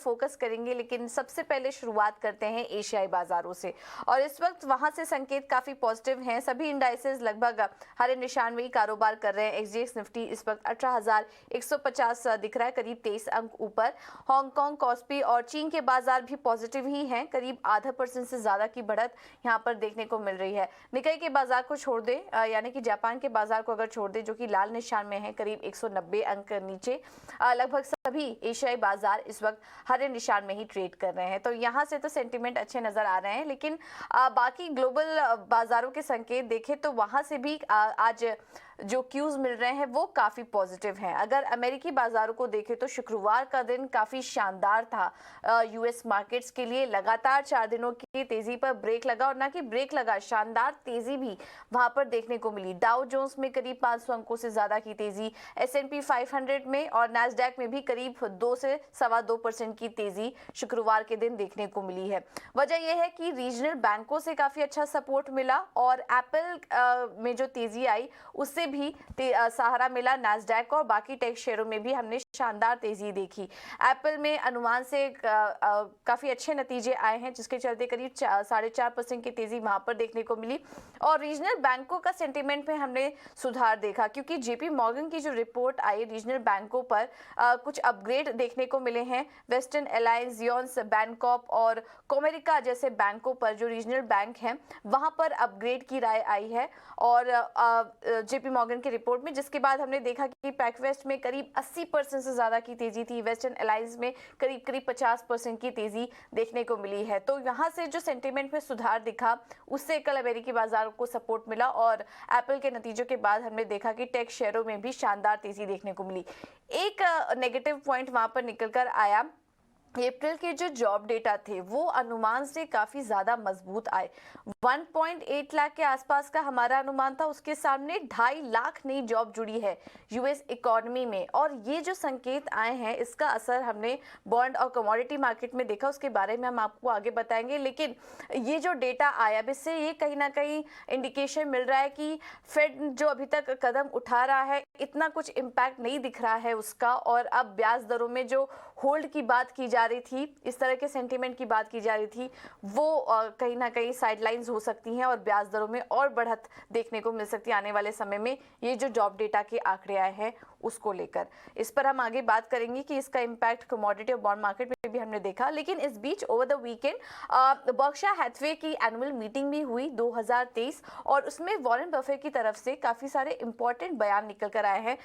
Focus करेंगे, लेकिन सबसे पहले शुरुआत करते हैं एशियाई बाजारों से। और इस वक्त वहां से संकेत काफी पॉजिटिव हैं। सभी इंडाइसेस लगभग हरे निशान में ही कारोबार कर रहे हैं। एसजीएक्स निफ्टी इस वक्त 18,150 दिख रहा है, करीब 23 अंक ऊपर। हांगकांग, कॉस्पी और चीन के बाजार भी पॉजिटिव ही हैं, करीब ½ % से ज्यादा की बढ़त यहाँ पर देखने को मिल रही है। निकाई के बाजार को छोड़ दे, यानी कि जापान के बाजार को अगर छोड़ दे, जो कि लाल निशान में है, करीब 190 अंक नीचे, लगभग सभी एशियाई बाजार इस वक्त हरे निशान में ही ट्रेड कर रहे हैं। तो यहाँ से तो सेंटीमेंट अच्छे नजर आ रहे हैं, लेकिन बाकी ग्लोबल बाजारों के संकेत देखें तो वहां से भी आज जो क्यूज मिल रहे हैं वो काफी पॉजिटिव हैं। अगर अमेरिकी बाजारों को देखें तो शुक्रवार का दिन काफी शानदार था यूएस मार्केट्स के लिए। लगातार 4 दिनों की तेजी पर ब्रेक लगा, और ना कि ब्रेक लगा, शानदार तेजी भी वहां पर देखने को मिली। डाउ जोन्स में करीब 500 अंकों से ज्यादा की तेजी, S&P 500 में और नैस्डैक में भी करीब 2 से 2.25% की तेजी शुक्रवार के दिन देखने को मिली है। वजह यह है कि रीजनल बैंकों से काफी अच्छा सपोर्ट मिला, और एप्पल में जो तेजी आई उससे भी सहारा मिला। नैस्डैक और बाकी टेक शेयरों में भी हमने शानदार तेजी देखी। एप्पल में अनुमान से काफी अच्छे नतीजे आए हैं, जिसके चलते करीब 4.5% की तेजी वहां पर देखने को मिली। और रीजनल बैंकों का सेंटीमेंट में हमने सुधार देखा, क्योंकि जेपी मॉर्गन की जो रिपोर्ट आई रीजनल बैंकों पर कुछ अपग्रेड देखने को मिले हैं। वेस्टर्न एलायंस, जियोन्स, बैंकॉप और कोमेरिका जैसे बैंकों पर, जो रीजनल बैंक हैं, वहां पर अपग्रेड की राय आई है और जेपी मॉर्गन की रिपोर्ट में, जिसके बाद हमने देखा कि पैकवेस्ट में करीब 80% से ज्यादा की तेजी थी। वेस्टर्न एलायंस में करीब 50% की तेजी देखने को मिली है। तो यहाँ से जो सेंटीमेंट में सुधार दिखा, उससे कल अमेरिकी बाजार को सपोर्ट मिला, और एप्पल के नतीजों के बाद हमने देखा कि टेक शेयरों में भी शानदार तेजी देखने को मिली। एक नेगेटिव पॉइंट वहां पर निकल कर आया, अप्रैल के जो जॉब डेटा थे वो अनुमान से काफी ज्यादा मजबूत आए। 1.8 लाख के आसपास का हमारा अनुमान था, उसके सामने 2.5 लाख नई जॉब जुड़ी है यूएस इकोनॉमी में। और ये जो संकेत आए हैं, इसका असर हमने बॉन्ड और कमोडिटी मार्केट में देखा, उसके बारे में हम आपको आगे बताएंगे। लेकिन ये जो डेटा आया, अब इससे ये कहीं ना कहीं इंडिकेशन मिल रहा है कि फेड जो अभी तक कदम उठा रहा है, इतना कुछ इम्पैक्ट नहीं दिख रहा है उसका। और अब ब्याज दरों में जो होल्ड की बात की जा रही थी, इस तरह के सेंटीमेंट की बात की जा रही थी, वो कहीं ना कहीं साइडलाइंस हो सकती हैं और ब्याज दरों में और बढ़त देखने को मिल सकती है आने वाले समय में। ये जो जॉब डेटा के आंकड़े आए हैं उसको लेकर, इस पर हम आगे बात करेंगे कि इसका इम्पैक्ट कमोडिटी और बॉन्ड मार्केट में भी हमने देखा। लेकिन इस बीच over the weekend Berkshire Hathaway की एनुअल मीटिंग भी हुई 2023, और उसमें वॉरेन बफेट की तरफ से काफी सारे इंपॉर्टेंट बयान निकल कर आए हैं।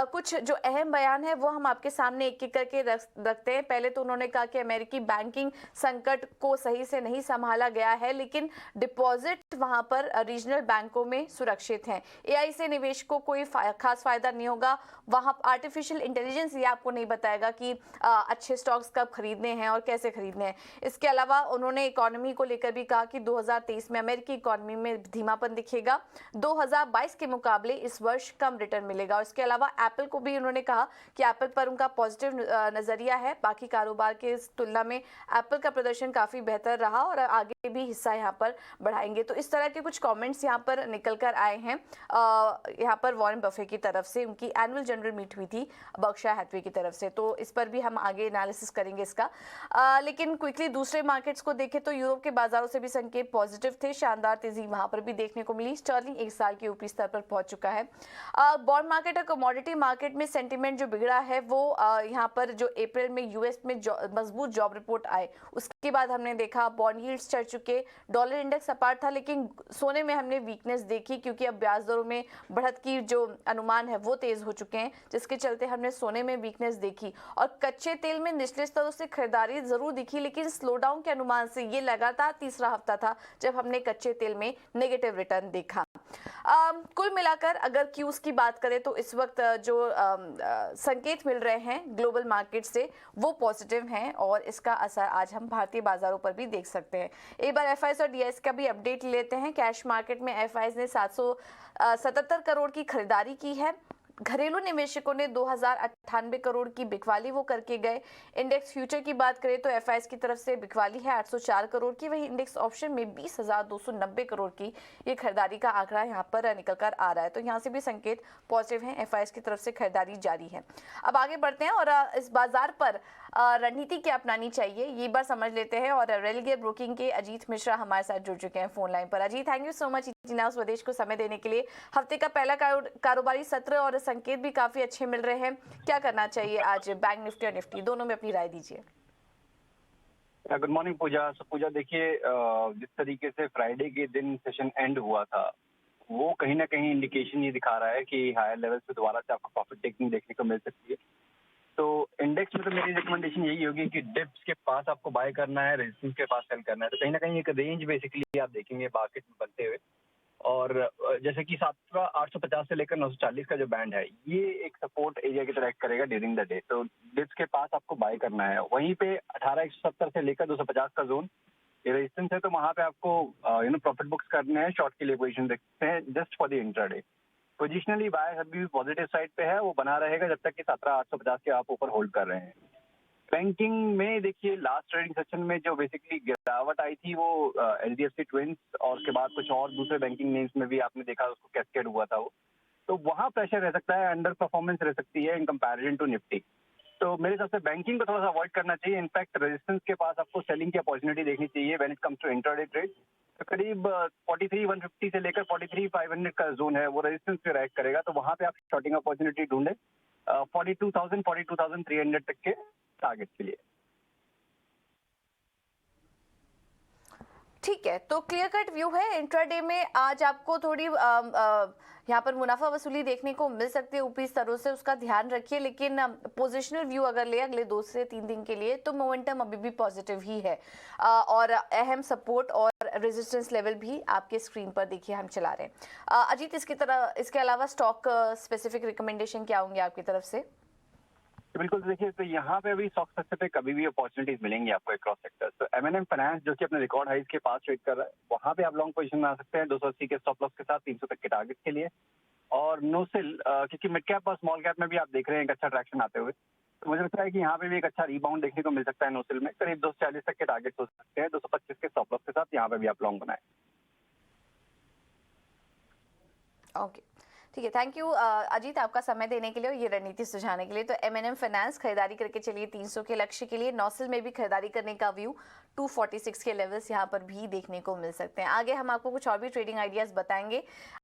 कुछ जो अहम बयान है वो हम आपके सामने एक एक करके रखते हैं। पहले तो उन्होंने कहा कि अमेरिकी बैंकिंग संकट को सही से नहीं संभाला गया है, लेकिन डिपॉजिट वहां पर रीजनल बैंकों में सुरक्षित हैं। एआई से निवेशकों को कोई खास फायदा नहीं होगा। वहां आर्टिफिशियल इंटेलिजेंस ये आपको नहीं बताएगा कि अच्छे स्टॉक्स कब खरीदने हैं और कैसे खरीदने हैं। इसके अलावा उन्होंने इकोनॉमी को लेकर भी कहा कि 2023 में अमेरिकी इकोनॉमी में धीमापन दिखेगा, 2022 के मुकाबले इस वर्ष कम रिटर्न मिलेगा। और इसके अलावा एप्पल को भी उन्होंने कहा कि एप्पल पर उनका पॉजिटिव नजरिया है, बाकी कारोबार के तुलना में एप्पल का प्रदर्शन काफी बेहतर रहा और आगे भी हिस्सा यहाँ पर बढ़ाएंगे। तो इस तरह के कुछ कमेंट्स यहाँ पर निकल कर आए हैं यहाँ पर वॉरेन बफेट की तरफ से। उनकी एनुअल जनरल मीट हुई थी बर्कशायर हैथवे की तरफ से, तो इस पर भी हम आगे एनालिसिस करेंगे इसका। लेकिन क्विकली दूसरे मार्केट्स को देखें तो यूरोप के बाजारों से भी संकेत पॉजिटिव थे, शानदार तेजी वहां पर भी देखने को मिली। स्टर्लिंग 1 साल के ऊपरी स्तर पर पहुंच चुका है। बॉन्ड मार्केट और कमोडिटी मार्केट में सेंटीमेंट जो बिगड़ा है वो यहाँ पर जो अप्रैल में यूएस में मजबूत जॉब रिपोर्ट आए, उसके बाद हमने देखा बॉन्ड यील्ड्स चढ़ चुके, डॉलर इंडेक्स अपार था, लेकिन सोने में हमने वीकनेस देखी, क्योंकि अब ब्याज दरों में बढ़त की जो अनुमान है वो तेज हो चुके हैं, जिसके चलते हमने सोने में वीकनेस देखी। और कच्चे तेल में निचले स्तरों से खरीदारी जरूर दिखी, लेकिन स्लोडाउन के अनुमान से ये लगातार तीसरा हफ्ता था जब हमने कच्चे तेल में नेगेटिव रिटर्न देखा। कुल मिलाकर अगर क्यूज की बात करें तो इस वक्त जो संकेत मिल रहे हैं ग्लोबल मार्केट से वो पॉजिटिव हैं, और इसका असर आज हम भारतीय बाजारों पर भी देख सकते हैं। एक बार एफआईएस और डीआईएस का भी अपडेट लेते हैं। कैश मार्केट में एफआईएस ने 777 करोड़ की खरीदारी की है। घरेलू निवेशकों ने 2098 करोड़ की बिकवाली वो करके गए। इंडेक्स फ्यूचर की बात करें तो एफआईएस की तरफ से बिकवाली है 804 करोड़ की, वही इंडेक्स ऑप्शन में 20,290 करोड़ की ये खरीदारी का आंकड़ा यहाँ पर निकल कर आ रहा है। तो यहाँ से भी संकेत पॉजिटिव है, एफआईएस की तरफ से खरीदारी जारी है। अब आगे बढ़ते हैं और इस बाजार पर रणनीति क्या अपनानी चाहिए, ये बार समझ लेते हैं। और रेलगियर ब्रोकिंग के अजीत मिश्रा हमारे साथ जुड़ चुके हैं फोन लाइन पर। Ajit, thank you so much इतना स्वदेश को समय देने के लिए। हफ्ते का पहला कारोबारी सत्र और संकेत भी काफी अच्छे मिल रहे हैं। क्या करना चाहिए आज बैंक निफ्टी और निफ्टी दोनों में, अपनी राय दीजिए। गुड मॉर्निंग पूजा। पूजा देखिए, जिस तरीके से फ्राइडे के दिन सेशन एंड हुआ था, वो कहीं ना कहीं इंडिकेशन ये दिखा रहा है कि हायर लेवल से दोबारा से आपको प्रॉफिट टेकिंग देखने को मिल सकती है। तो इंडेक्स में तो मेरी रिकमेंडेशन यही होगी कि डिप्स के पास आपको बाय करना है, रेजिस्टेंस के पास सेल करना है। तो कहीं ना कहीं एक रेंज बेसिकली आप देखेंगे मार्केट में बनते हुए। और जैसे कि 850 से लेकर 940 का जो बैंड है, ये एक सपोर्ट एरिया की तरह करेगा ड्यूरिंग द डे। तो डिप्स के पास आपको बाय करना है। वहीं पे 18170 से लेकर 250 का जोन ये रेजिस्टेंस है, तो वहां पे आपको प्रॉफिट बुक्स करने हैं, शॉर्ट के लिए पोजीशन रखते हैं just for the intraday. Positionally buy अभी भी पॉजिटिव साइड पे है, वो बना रहेगा जब तक कि 17850 के आप ऊपर होल्ड कर रहे हैं। बैंकिंग में देखिए, लास्ट ट्रेडिंग सेशन में जो बेसिकली गिरावट आई थी वो एचडीएफसी ट्विंस और उसके बाद कुछ और दूसरे बैंकिंग नेम्स में भी आपने देखा उसको कैस्केड हुआ था वो। तो वहां प्रेशर रह सकता है, अंडर परफॉर्मेंस रह सकती है इन कंपैरिजन टू निफ्टी। तो मेरे हिसाब से बैंकिंग को थोड़ा सा अवॉइड करना चाहिए। इनफैक्ट रेजिस्टेंस के पास आपको सेलिंग की अपॉर्चुनिटी देखनी चाहिए when it comes to intraday trade. तो करीब 43,150 से लेकर 43,500 का जोन है, वो रेजिस्टेंस पे रैक करेगा। तो वहां पे आप शॉर्टिंग अपॉर्चुनिटी ढूंढे 42,000 42,300 तक के टारगेट के लिए। ठीक है, तो क्लियर कट व्यू है। इंट्राडे में आज आपको थोड़ी यहाँ पर मुनाफा वसूली देखने को मिल सकती है ऊपरी स्तरों से, उसका ध्यान रखिए। लेकिन पोजिशनल व्यू अगर ले अगले 2 से 3 दिन के लिए, तो मोमेंटम अभी भी पॉजिटिव ही है। और अहम सपोर्ट और रेजिस्टेंस लेवल भी आपके स्क्रीन पर देखिए हम चला रहे हैं। अजीत, इसके अलावा स्टॉक स्पेसिफिक रिकमेंडेशन क्या होंगे आपकी तरफ से? बिल्कुल देखिए, तो यहाँ पे अभी स्टॉक स्पेसिफिक अभी भी अपॉर्चुनिटीज मिलेंगी आपको अक्रॉस सेक्टर। तो एमएनएम फाइनेंस जो कि अपने रिकॉर्ड हाइज के पास ट्रेड कर रहा है, वहाँ पे आप लॉन्ग पोजीशन में आ सकते हैं 280 के स्टॉप लॉस के साथ 300 तक के टारगेट के लिए। और नोसिल, क्योंकि मिड कैप और स्मॉल कैप में भी आप देख रहे हैं एक अच्छा ट्रैक्शन आते हुए, तो मुझे लगता है कि यहाँ पे भी एक अच्छा रिबाउंड देखने को मिल सकता है नोसिल में। करीब 240 तक के टारगेट हो सकते हैं 225 के स्टॉप लॉस के साथ, यहाँ पे भी आप लॉन्ग बनाए। ओके, ठीक है, थैंक यू अजीत आपका समय देने के लिए और ये रणनीति सुझाने के लिए। तो एमएनएम फाइनेंस खरीदारी करके चलिए 300 के लक्ष्य के लिए। नौसिल में भी खरीदारी करने का व्यू 246 के लेवल्स यहाँ पर भी देखने को मिल सकते हैं। आगे हम आपको कुछ और भी ट्रेडिंग आइडियाज बताएंगे।